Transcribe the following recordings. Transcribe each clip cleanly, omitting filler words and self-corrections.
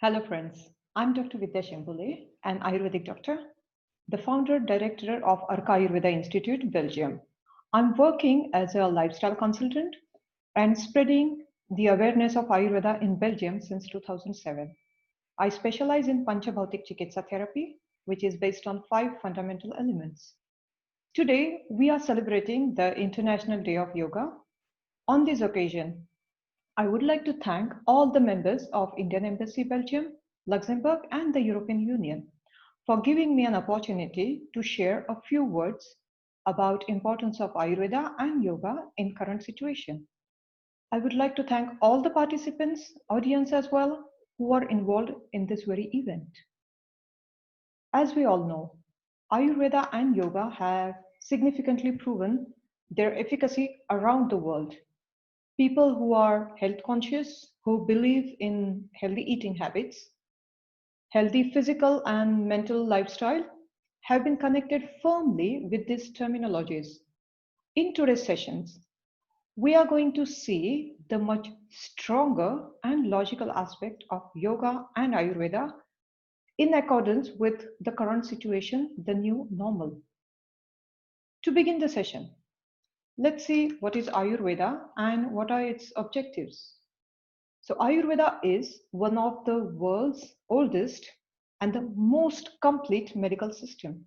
Hello friends, I'm Dr. Vidya Shembule, an Ayurvedic doctor, the founder director of Arka Ayurveda Institute, Belgium. I'm working as a lifestyle consultant and spreading the awareness of Ayurveda in Belgium since 2007. I specialize in Panchabhautik Chikitsa therapy, which is based on 5 fundamental elements. Today, we are celebrating the International Day of Yoga. On this occasion, I would like to thank all the members of Indian Embassy Belgium, Luxembourg, and the European Union for giving me an opportunity to share a few words about importance of Ayurveda and yoga in current situation. I would like to thank all the participants, audience as well, who are involved in this very event. As we all know, Ayurveda and yoga have significantly proven their efficacy around the world. People who are health conscious, who believe in healthy eating habits, healthy physical and mental lifestyle, have been connected firmly with these terminologies. In today's sessions, we are going to see the much stronger and logical aspect of yoga and Ayurveda in accordance with the current situation, the new normal. To begin the session, let's see what is Ayurveda and what are its objectives. So, Ayurveda is one of the world's oldest and the most complete medical system.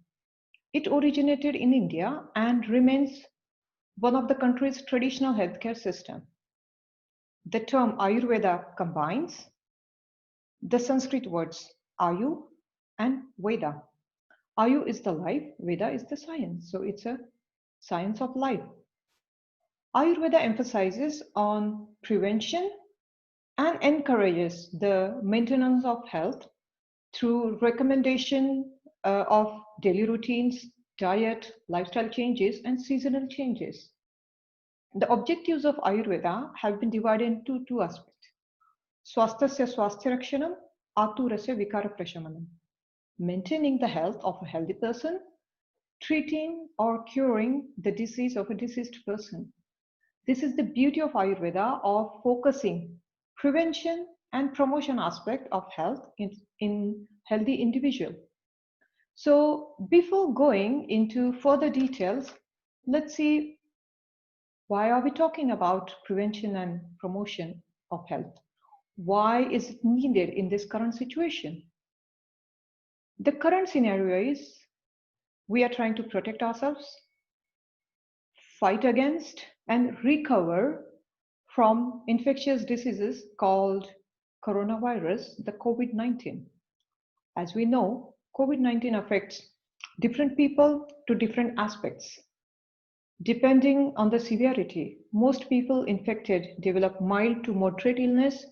It originated in India and remains one of the country's traditional healthcare system. The term Ayurveda combines the Sanskrit words Ayu and Veda. Ayu is the life, Veda is the science. So it's a science of life. Ayurveda emphasizes on prevention and encourages the maintenance of health through recommendation of daily routines, diet, lifestyle changes, and seasonal changes. The objectives of Ayurveda have been divided into two aspects. Swasthasya swasthya aturasya vikara prashamanam. Maintaining the health of a healthy person, treating or curing the disease of a diseased person. This is the beauty of Ayurveda of focusing prevention and promotion aspect of health in healthy individual. So before going into further details, let's see why are we talking about prevention and promotion of health? Why is it needed in this current situation? The current scenario is we are trying to protect ourselves, fight against, and recover from infectious diseases called coronavirus, the COVID-19. As we know, COVID-19 affects different people to different aspects. Depending on the severity, most people infected develop mild to moderate illness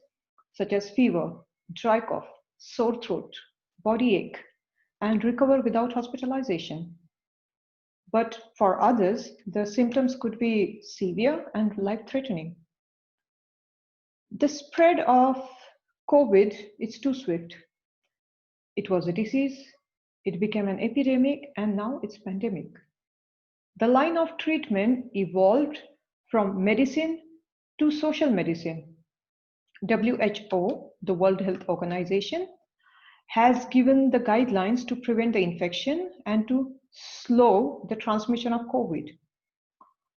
such as fever, dry cough, sore throat, body ache, and recover without hospitalization. But for others, the symptoms could be severe and life-threatening. The spread of COVID is too swift. It was a disease, it became an epidemic, and now it's pandemic. The line of treatment evolved from medicine to social medicine. WHO, the World Health Organization, has given the guidelines to prevent the infection and to slow the transmission of COVID,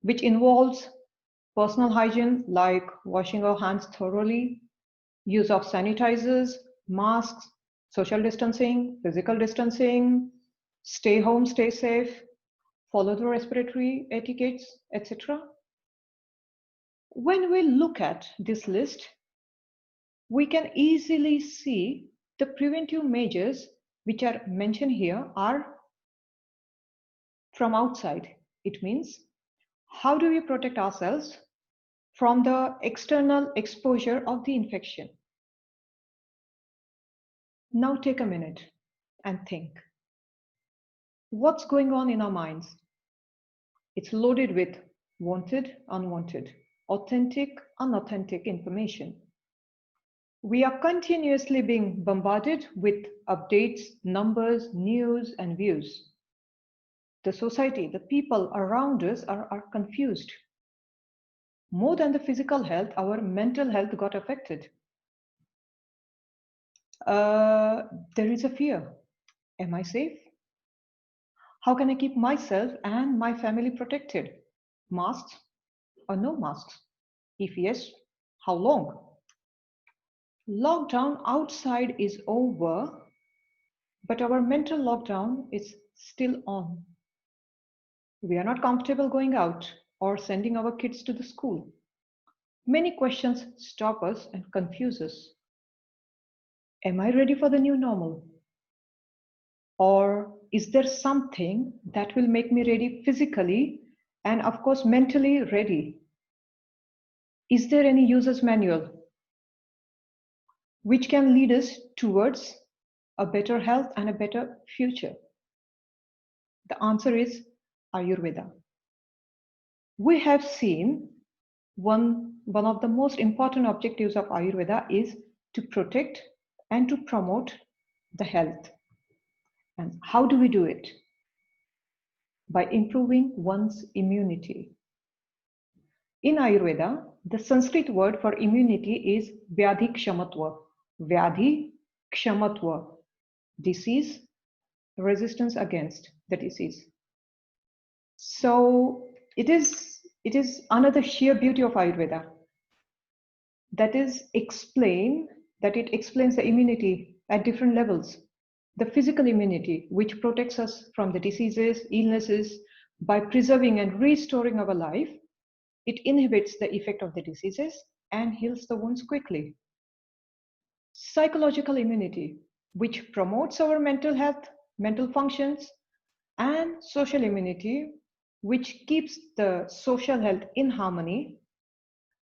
which involves personal hygiene like washing our hands thoroughly, use of sanitizers, masks, social distancing, physical distancing, stay home, stay safe, follow the respiratory etiquettes, etc. When we look at this list, we can easily see the preventive measures which are mentioned here are from outside. It means how do we protect ourselves from the external exposure of the infection? Now take a minute and think. What's going on in our minds? It's loaded with wanted, unwanted, authentic, unauthentic information. We are continuously being bombarded with updates, numbers, news, and views. The society, the people around us are confused. More than the physical health, our mental health got affected. Uh, there is a fear. Am I safe? How can I keep myself and my family protected? Masks or no masks? If yes, how long? Lockdown outside is over, but our mental lockdown is still on. We are not comfortable going out or sending our kids to the school. Many questions stop us and confuse us. Am I ready for the new normal? Or is there something that will make me ready physically and, of course, mentally ready? Is there any user's manual which can lead us towards a better health and a better future? The answer is Ayurveda. We have seen one of the most important objectives of Ayurveda is to protect and to promote the health. And how do we do it? By improving one's immunity. In Ayurveda, the Sanskrit word for immunity is Vyadhi Kshamatva. Vyadhi Kshamatva. Disease, resistance against the disease. So it is another sheer beauty of Ayurveda. That it explains the immunity at different levels. The physical immunity, which protects us from the diseases, illnesses, by preserving and restoring our life. It inhibits the effect of the diseases and heals the wounds quickly. Psychological immunity, which promotes our mental health, mental functions, and social immunity, which keeps the social health in harmony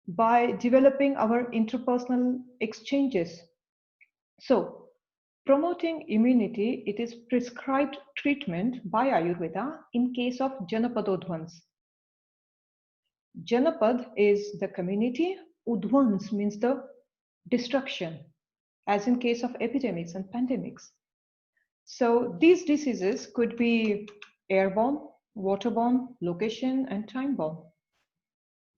by developing our interpersonal exchanges. So, promoting immunity, it is prescribed treatment by Ayurveda in case of Janapadodhvans. Janapad is the community, Udvans means the destruction, as in case of epidemics and pandemics. So these diseases could be airborne, waterborne, location, and time-borne.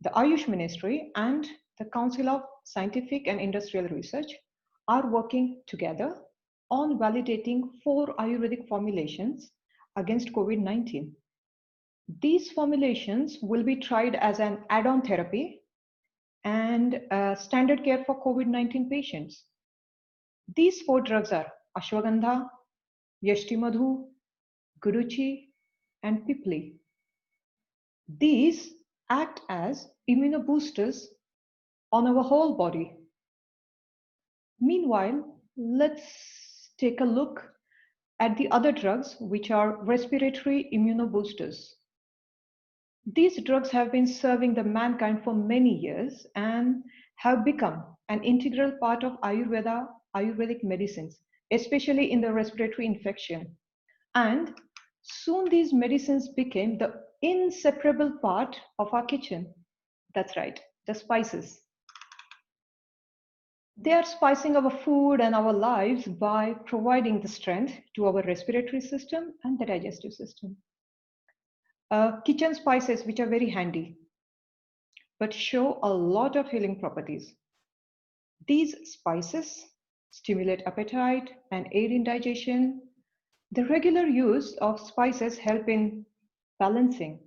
The Ayush Ministry and the Council of Scientific and Industrial Research are working together on validating 4 Ayurvedic formulations against COVID-19. These formulations will be tried as an add-on therapy and standard care for COVID-19 patients. These 4 drugs are Ashwagandha, Yashtimadhu, Guruchi, and Pipli. These act as immunoboosters on our whole body. Meanwhile, let's take a look at the other drugs, which are respiratory immunoboosters. These drugs have been serving the mankind for many years and have become an integral part of Ayurvedic medicines, especially in the respiratory infection. And soon these medicines became the inseparable part of our kitchen. That's right, the spices. They are spicing our food and our lives by providing the strength to our respiratory system and the digestive system. Kitchen spices, which are very handy, but show a lot of healing properties. These spices stimulate appetite and aid in digestion. The regular use of spices help in balancing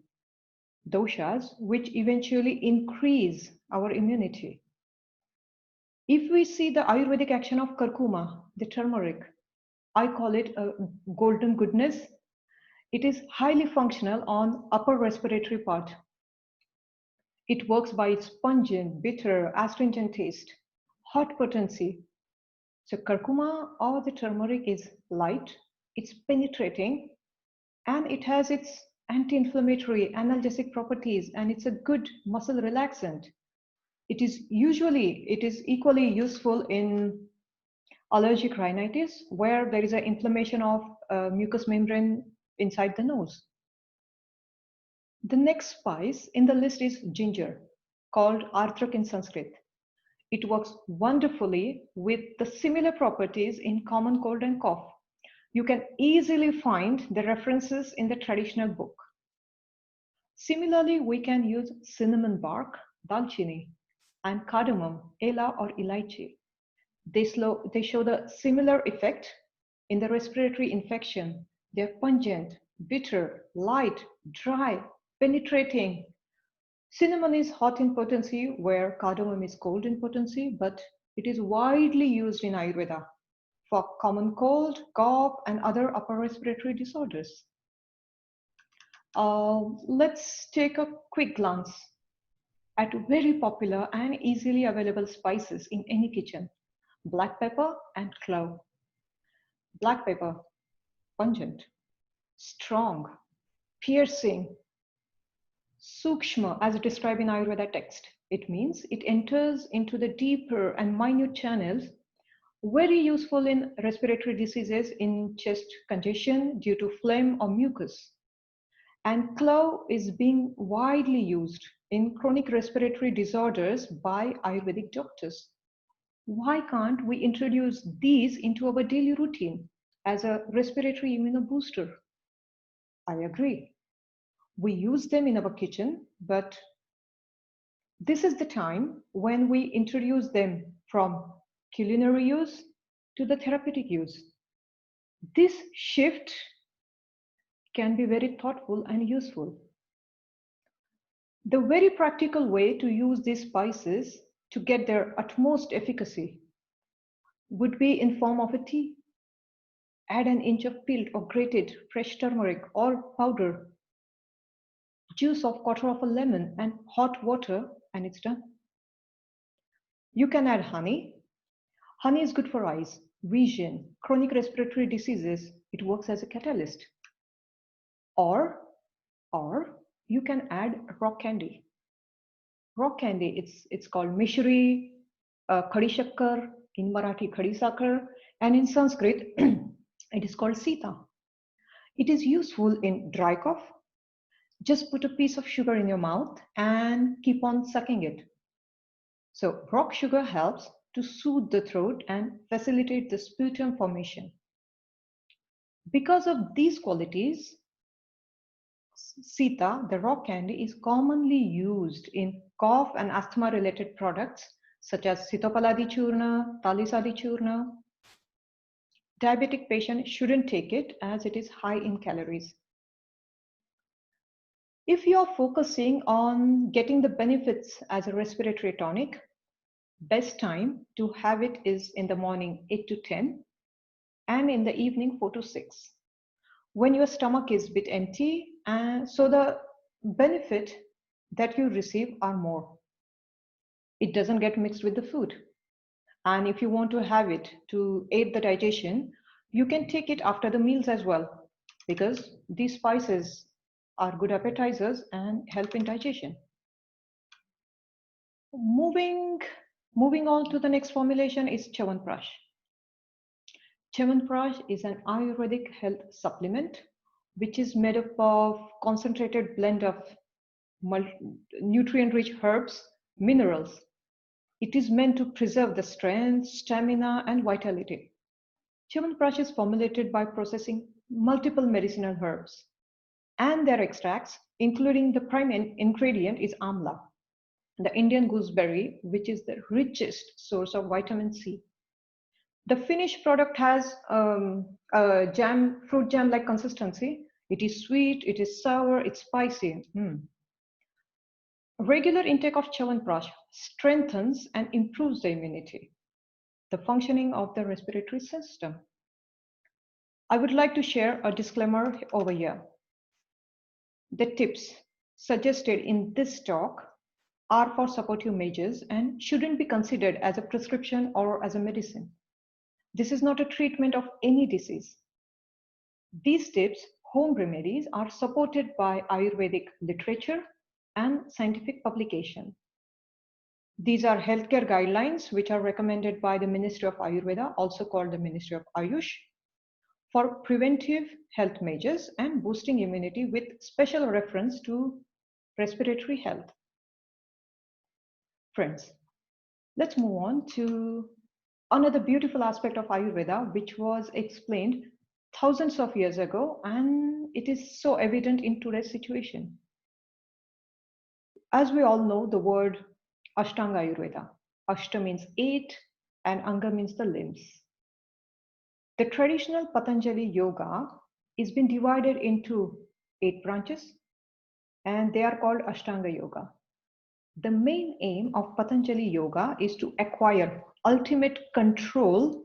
doshas, which eventually increase our immunity. If we see the Ayurvedic action of curcuma, the turmeric, I call it a golden goodness. It is highly functional on upper respiratory part. It works by its pungent, bitter, astringent taste, hot potency. So curcuma or the turmeric is light, it's penetrating, and it has its anti-inflammatory, analgesic properties, and it's a good muscle relaxant. It is equally useful in allergic rhinitis, where there is an inflammation of mucous membrane inside the nose. The next spice in the list is ginger, called artrak in Sanskrit. It works wonderfully with the similar properties in common cold and cough. You can easily find the references in the traditional book. Similarly, we can use cinnamon bark, dalchini, and cardamom, ela or elaichi. They show the similar effect in the respiratory infection. They're pungent, bitter, light, dry, penetrating. Cinnamon is hot in potency, where cardamom is cold in potency, but it is widely used in Ayurveda for common cold, cough, and other upper respiratory disorders. Let's take a quick glance at very popular and easily available spices in any kitchen: black pepper and clove. Black pepper, pungent, strong, piercing, sukshma, as described in Ayurveda text. It means it enters into the deeper and minute channels, very useful in respiratory diseases in chest congestion due to phlegm or mucus. And clove is being widely used in chronic respiratory disorders by Ayurvedic doctors. Why can't we introduce these into our daily routine as a respiratory immunobooster? I agree. We use them in our kitchen, but this is the time when we introduce them from culinary use to the therapeutic use. This shift can be very thoughtful and useful. The very practical way to use these spices to get their utmost efficacy would be in form of a tea. Add an inch of peeled or grated fresh turmeric or powder, juice of quarter of a lemon and hot water, and it's done. You can add honey. Honey is good for eyes, vision, chronic respiratory diseases. It works as a catalyst. Or, or you can add rock candy. Rock candy, it's called mishri, khadi shakkar, in Marathi khadi sakar, and in Sanskrit it is called sita. It is useful in dry cough. Just put a piece of sugar in your mouth and keep on sucking it. So rock sugar helps to soothe the throat and facilitate the sputum formation. Because of these qualities, Sita, the rock candy, is commonly used in cough and asthma related products such as Sitopaladi Churna, Talisadi Churna. Diabetic patients shouldn't take it as it is high in calories. If you are focusing on getting the benefits as a respiratory tonic, best time to have it is in the morning 8 to 10 and in the evening 4 to 6. When your stomach is a bit empty, and so the benefit that you receive are more. It doesn't get mixed with the food. And if you want to have it to aid the digestion, you can take it after the meals as well, because these spices are good appetizers and help in digestion. Moving on to the next formulation is Chyawanprash. Chyawanprash is an Ayurvedic health supplement which is made up of concentrated blend of nutrient-rich herbs, minerals. It is meant to preserve the strength, stamina, and vitality. Chyawanprash is formulated by processing multiple medicinal herbs and their extracts, including the prime ingredient is amla, the Indian gooseberry, which is the richest source of vitamin C. The finished product has a fruit jam-like consistency. It is sweet, it is sour, it's spicy. Regular intake of Chyawanprash strengthens and improves the immunity, the functioning of the respiratory system. I would like to share a disclaimer over here. The tips suggested in this talk are for supportive measures and shouldn't be considered as a prescription or as a medicine. This is not a treatment of any disease. These tips, home remedies, are supported by Ayurvedic literature and scientific publication. These are healthcare guidelines which are recommended by the Ministry of Ayurveda, also called the Ministry of Ayush, for preventive health measures and boosting immunity with special reference to respiratory health. Friends, let's move on to another beautiful aspect of Ayurveda, which was explained thousands of years ago, and it is so evident in today's situation. As we all know, the word Ashtanga Ayurveda. Ashta means 8, and Anga means the limbs. The traditional Patanjali yoga is been divided into 8 branches, and they are called Ashtanga yoga. The main aim of Patanjali yoga is to acquire ultimate control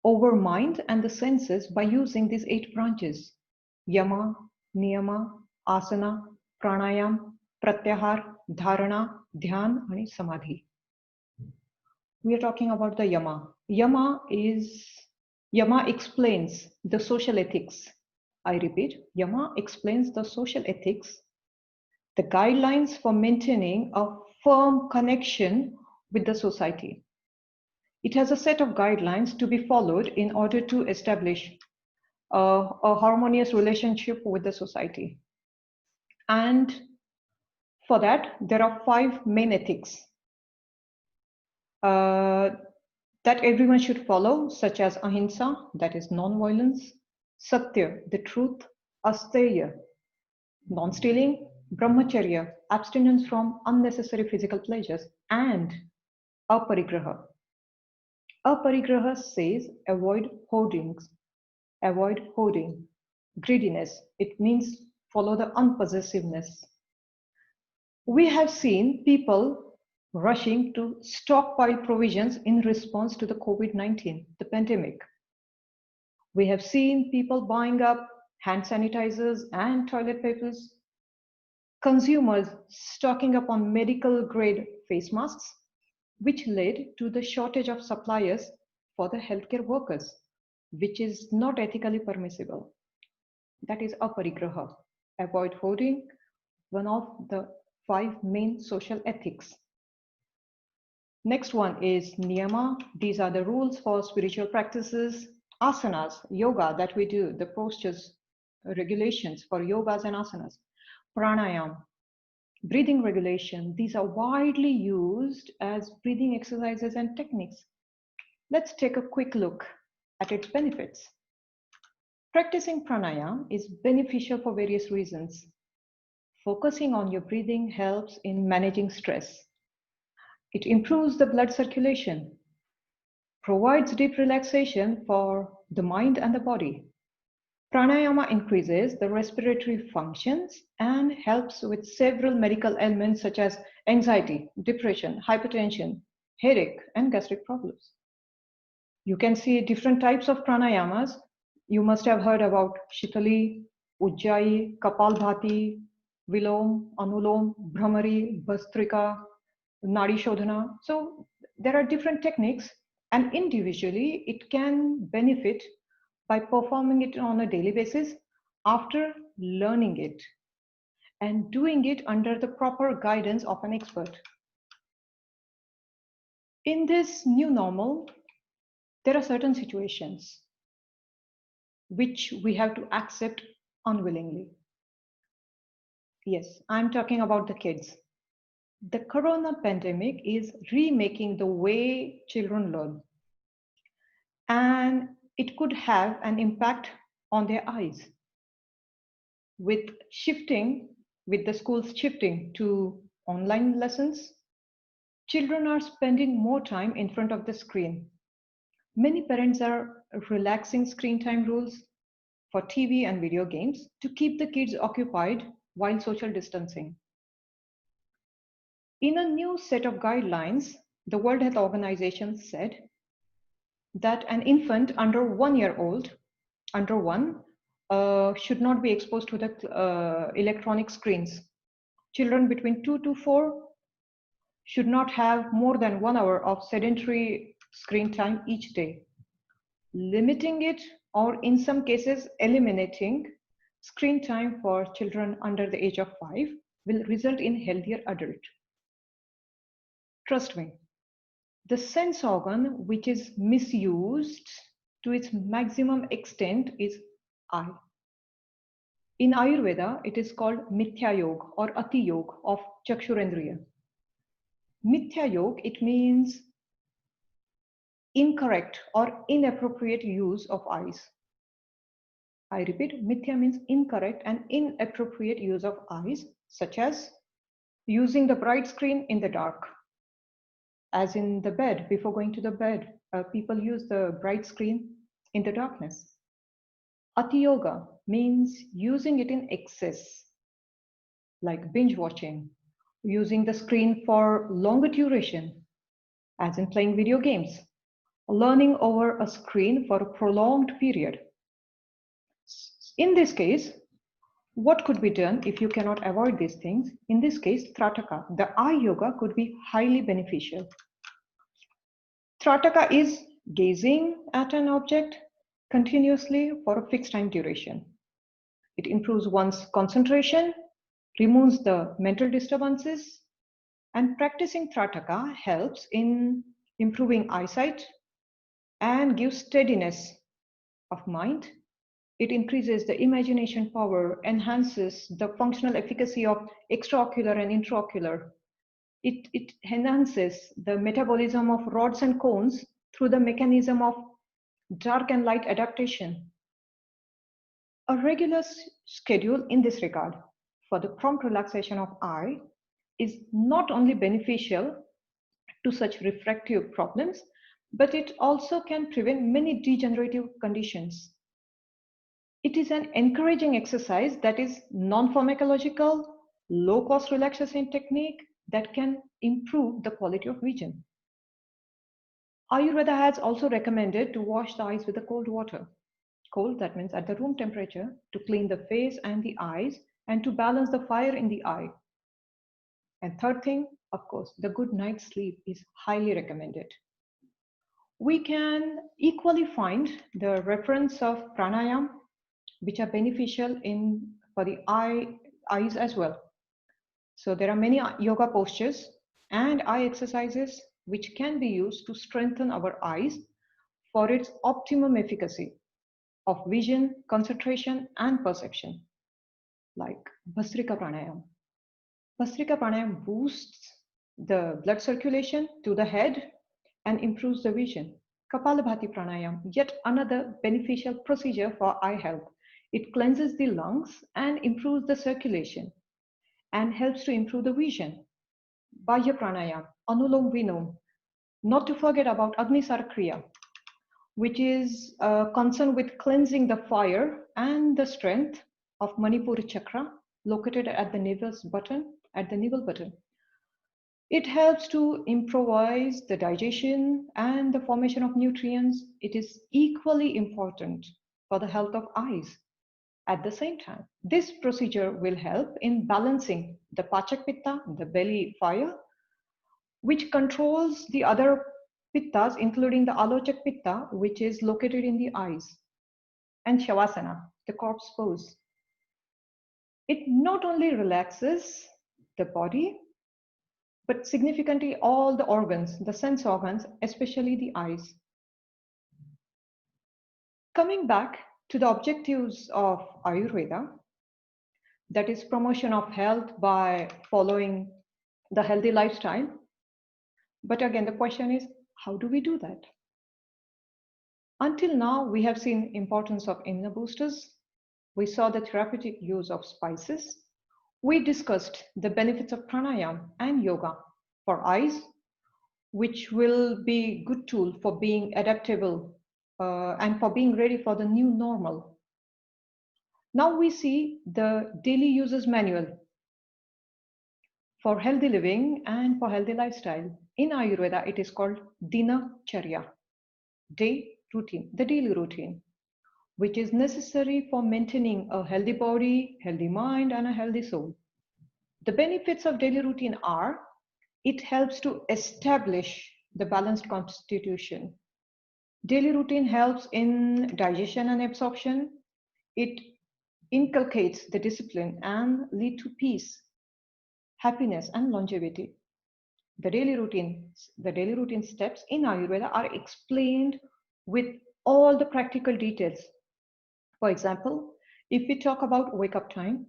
over mind and the senses by using these 8 branches: Yama, Niyama, Asana, Pranayam, Pratyahar, Dharana, Dhyan, and Samadhi. We are talking about the Yama. Yama explains the social ethics. I repeat, Yama explains the social ethics, the guidelines for maintaining a firm connection with the society. It has a set of guidelines to be followed in order to establish a harmonious relationship with the society. And for that, there are 5 main ethics that everyone should follow, such as ahimsa, that is non-violence, satya, the truth, asteya, non-stealing, brahmacharya, abstinence from unnecessary physical pleasures, and aparigraha. Aparigraha says avoid hoardings, avoid hoarding, greediness. It means follow the unpossessiveness. We have seen people rushing to stockpile provisions in response to the COVID-19, the pandemic. We have seen people buying up hand sanitizers and toilet papers, consumers stocking up on medical grade face masks, which led to the shortage of suppliers for the healthcare workers, which is not ethically permissible. That is aparigraha, avoid hoarding, one of the 5 main social ethics. Next one is niyama. These are the rules for spiritual practices. Asanas, yoga that we do, the postures, regulations for yogas and asanas. Pranayam, breathing regulation. These are widely used as breathing exercises and techniques. Let's take a quick look at its benefits. Practicing pranayam is beneficial for various reasons. Focusing on your breathing helps in managing stress. It improves the blood circulation, provides deep relaxation for the mind and the body. Pranayama increases the respiratory functions and helps with several medical ailments such as anxiety, depression, hypertension, headache, and gastric problems. You can see different types of pranayamas. You must have heard about Shitali, Ujjayi, Kapalbhati, Vilom, Anulom, Brahmari, Bastrika, Nadi Shodhana. So there are different techniques, and individually it can benefit by performing it on a daily basis after learning it and doing it under the proper guidance of an expert. In this new normal, there are certain situations which we have to accept unwillingly. Yes, I'm talking about the kids. The corona pandemic is remaking the way children learn, and it could have an impact on their eyes. With the schools shifting to online lessons, children are spending more time in front of the screen. Many parents are relaxing screen time rules for TV and video games to keep the kids occupied while social distancing. In a new set of guidelines, the World Health Organization said that an infant under 1 year old, under 1, should not be exposed to the electronic screens. Children between 2 to 4 should not have more than 1 hour of sedentary screen time each day. Limiting it, or in some cases eliminating screen time for children under the age of 5 will result in healthier adult. Trust me, the sense organ which is misused to its maximum extent is eye. In Ayurveda, it is called Mithya Yoga or Ati Yoga of Chakshurendriya. Mithya Yoga, it means incorrect or inappropriate use of eyes. I repeat, Mithya means incorrect and inappropriate use of eyes, such as using the bright screen in the dark, as in the bed, before going to the bed, people use the bright screen in the darkness. Ati yoga means using it in excess, like binge watching, using the screen for longer duration, as in playing video games, learning over a screen for a prolonged period. In this case, what could be done if you cannot avoid these things? In this case, Trataka, the eye yoga, could be highly beneficial. Trataka is gazing at an object continuously for a fixed time duration. It improves one's concentration, removes the mental disturbances, and practicing Trataka helps in improving eyesight and gives steadiness of mind. It increases the imagination power, enhances the functional efficacy of extraocular and intraocular. It enhances the metabolism of rods and cones through the mechanism of dark and light adaptation. A regular schedule in this regard for the prompt relaxation of eye is not only beneficial to such refractive problems, but it also can prevent many degenerative conditions. It is an encouraging exercise that is non-pharmacological, low-cost relaxation technique that can improve the quality of vision. Ayurveda has also recommended to wash the eyes with the cold water. Cold, that means at the room temperature, to clean the face and the eyes and to balance the fire in the eye. And third thing, of course, the good night's sleep is highly recommended. We can equally find the reference of pranayam, which are beneficial for the eyes as well. So there are many yoga postures and eye exercises which can be used to strengthen our eyes for its optimum efficacy of vision, concentration, and perception, like Bhastrika Pranayam. Bhastrika Pranayam boosts the blood circulation to the head and improves the vision. Kapalabhati Pranayam, yet another beneficial procedure for eye health. It cleanses the lungs and improves the circulation and helps to improve the vision. Bahya Pranayam, Anulom Vilom, not to forget about Agni Sarakriya, which is concerned with cleansing the fire and the strength of Manipura chakra located at the navel button. It helps to improvise the digestion and the formation of nutrients. It is equally important for the health of eyes. At the same time, this procedure will help in balancing the Pachak Pitta, the belly fire, which controls the other Pittas, including the Alochak Pitta, which is located in the eyes, and Shavasana, the corpse pose. It not only relaxes the body, but significantly all the organs, the sense organs, especially the eyes. Coming back to the objectives of Ayurveda, that is promotion of health by following the healthy lifestyle. But again, the question is, how do we do that? Until now, we have seen importance of immunoboosters. We saw the therapeutic use of spices. We discussed the benefits of pranayam and yoga for eyes, which will be a good tool for being adaptable and for being ready for the new normal. Now we see the daily users manual for healthy living and for healthy lifestyle. In Ayurveda, it is called Dinacharya, day routine, the daily routine, which is necessary for maintaining a healthy body, healthy mind, and a healthy soul. The benefits of daily routine are, it helps to establish the balanced constitution. Daily routine helps in digestion and absorption. It inculcates the discipline and lead to peace, happiness, and longevity. The daily routine steps in Ayurveda are explained with all the practical details. For example, if we talk about wake up time,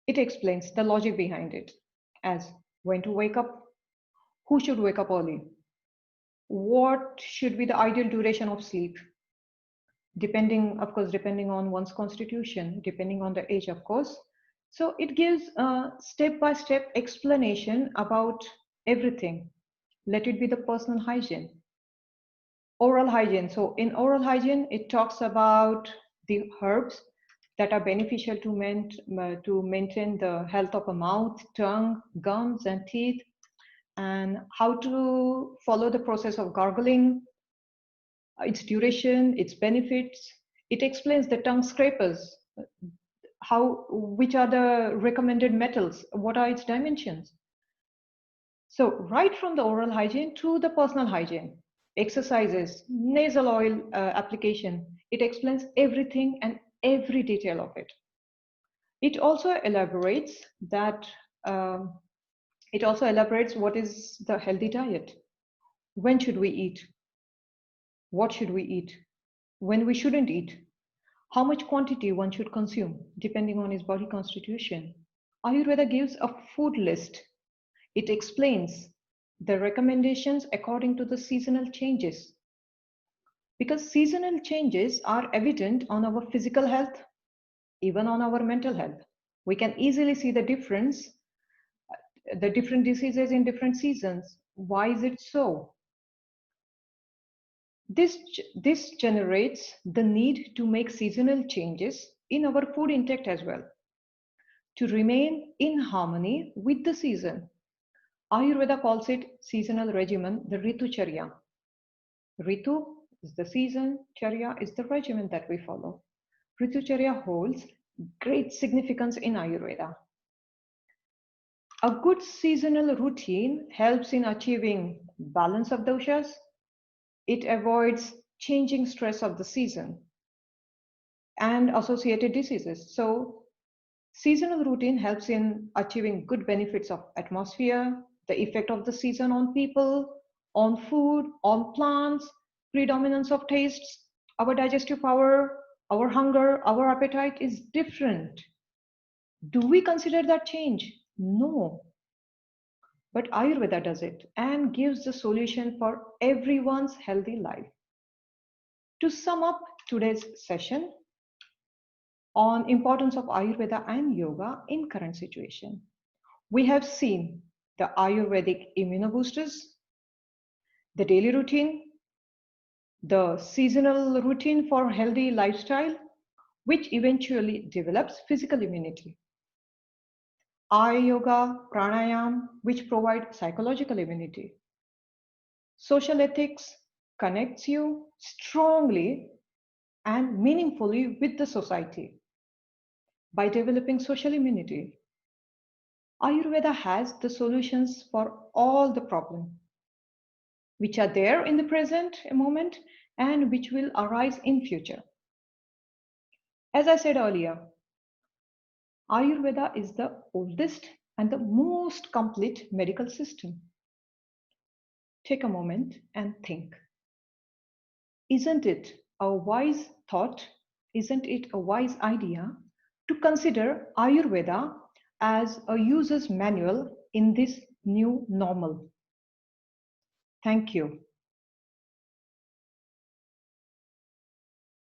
it explains the logic behind it, as when to wake up, who should wake up early, what should be the ideal duration of sleep, depending on one's constitution, depending on the age, of course. So it gives a step-by-step explanation about everything, Let it be the personal hygiene. Oral hygiene. So in oral hygiene, it talks about the herbs that are beneficial to maintain the health of a mouth, tongue, gums, and teeth, and how to follow the process of gargling, its duration, its benefits. It explains the tongue scrapers, which are the recommended metals, what are its dimensions. So right from the oral hygiene to the personal hygiene, exercises, nasal oil application, it explains everything and every detail of it. It also elaborates that what is the healthy diet, when should we eat, what should we eat, when we shouldn't eat, how much quantity one should consume depending on his body constitution. Ayurveda gives a food list. It explains the recommendations according to the seasonal changes. Because seasonal changes are evident on our physical health, even on our mental health. We can easily see the difference, the different diseases in different seasons. Why is it so? This generates the need to make seasonal changes in our food intake as well to remain in harmony with the season. Ayurveda calls it seasonal regimen, the Ritu Charya. Ritu is the season, Charya is the regimen that we follow. Ritu Charya holds great significance in Ayurveda. A good seasonal routine helps in achieving balance of doshas. It avoids changing stress of the season and associated diseases. So seasonal routine helps in achieving good benefits of atmosphere, the effect of the season on people, on food, on plants, predominance of tastes, our digestive power, our hunger, our appetite is different. Do we consider that change? No. But Ayurveda does it and gives the solution for everyone's healthy life. To sum up today's session on importance of Ayurveda and yoga in current situation, we have seen the Ayurvedic immunoboosters, the daily routine, the seasonal routine for healthy lifestyle, which eventually develops physical immunity. Eye yoga, pranayam, which provide psychological immunity. Social ethics connects you strongly and meaningfully with the society by developing social immunity. Ayurveda has the solutions for all the problems which are there in the present moment and which will arise in future. As I said earlier, Ayurveda is the oldest and the most complete medical system. Take a moment and think. Isn't it a wise thought? Isn't it a wise idea to consider Ayurveda as a user's manual in this new normal? Thank you.